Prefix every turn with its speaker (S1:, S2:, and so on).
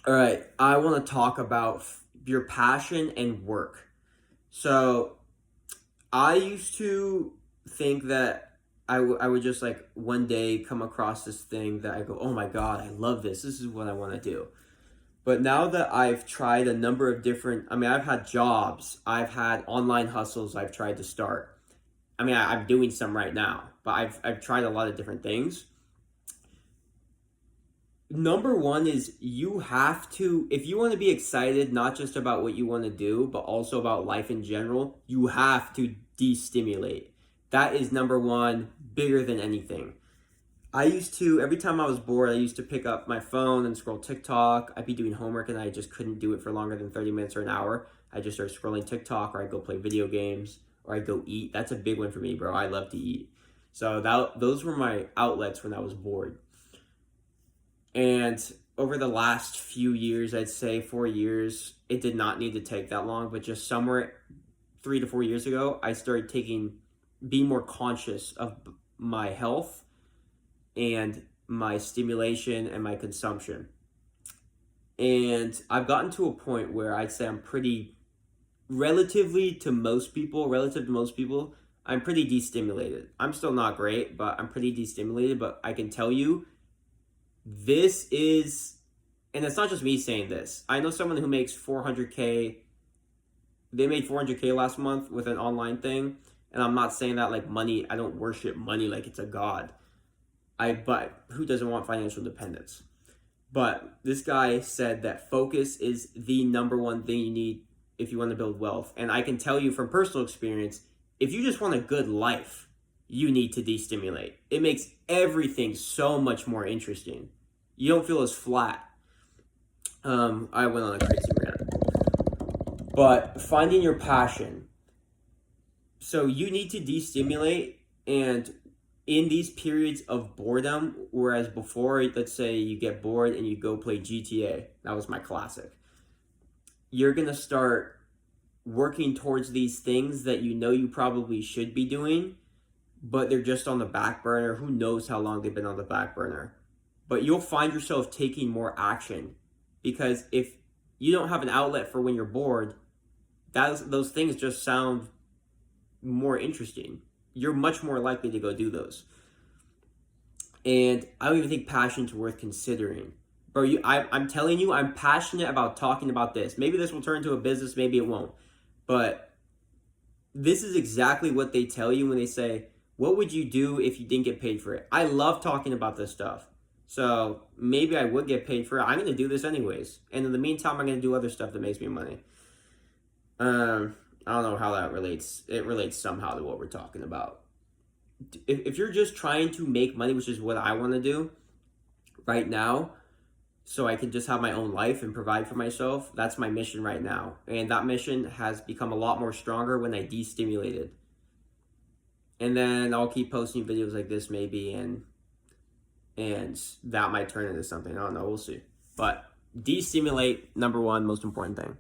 S1: All right, I want to talk about your passion and work. So, I used to think that I would just like one day come across this thing that I go, oh my God, I love this. This is what I want to do. But now that I've tried a number of different, I mean, I've had jobs, I've had online hustles I've tried to start. I mean, I'm doing some right now, but I've tried a lot of different things. Number one is you have to, if you want to be excited not just about what you want to do but also about life in general, you have to de-stimulate. That is number one, bigger than anything. I used to, every time I was bored, I used to pick up my phone and scroll TikTok. I'd be doing homework and I just couldn't do it for longer than 30 minutes or an hour. I just started scrolling TikTok, or I'd go play video games, or I'd go eat. That's a big one for me, bro. I love to eat. So those were my outlets when I was bored. And over the last few years, I'd say 4 years, it did not need to take that long, but just somewhere 3 to 4 years ago, I started being more conscious of my health and my stimulation and my consumption. And I've gotten to a point where I'd say I'm pretty, relative to most people, I'm pretty destimulated. I'm still not great, but I'm pretty destimulated. But I can tell you, this is, and it's not just me saying this. I know someone who makes 400K. They made 400K last month with an online thing. And I'm not saying that like money, I don't worship money like it's a god. But who doesn't want financial independence? But this guy said that focus is the number one thing you need if you want to build wealth. And I can tell you from personal experience, if you just want a good life, you need to destimulate. It makes everything so much more interesting. You don't feel as flat. I went on a crazy rant. But finding your passion. So you need to destimulate, and in these periods of boredom, whereas before, let's say you get bored and you go play GTA, that was my classic. You're going to start working towards these things that you know you probably should be doing, but they're just on the back burner. Who knows how long they've been on the back burner? But you'll find yourself taking more action, because if you don't have an outlet for when you're bored, those things just sound more interesting. You're much more likely to go do those. And I don't even think passion's worth considering. Bro, I'm telling you, I'm passionate about talking about this. Maybe this will turn into a business, maybe it won't. But this is exactly what they tell you when they say, what would you do if you didn't get paid for it? I love talking about this stuff. So maybe I would get paid for it. I'm going to do this anyways. And in the meantime, I'm going to do other stuff that makes me money. I don't know how that relates. It relates somehow to what we're talking about. If you're just trying to make money, which is what I want to do right now, so I can just have my own life and provide for myself, that's my mission right now. And that mission has become a lot more stronger when I destimulated. And then I'll keep posting videos like this maybe, and that might turn into something. I don't know. We'll see. But destimulate, number one, most important thing.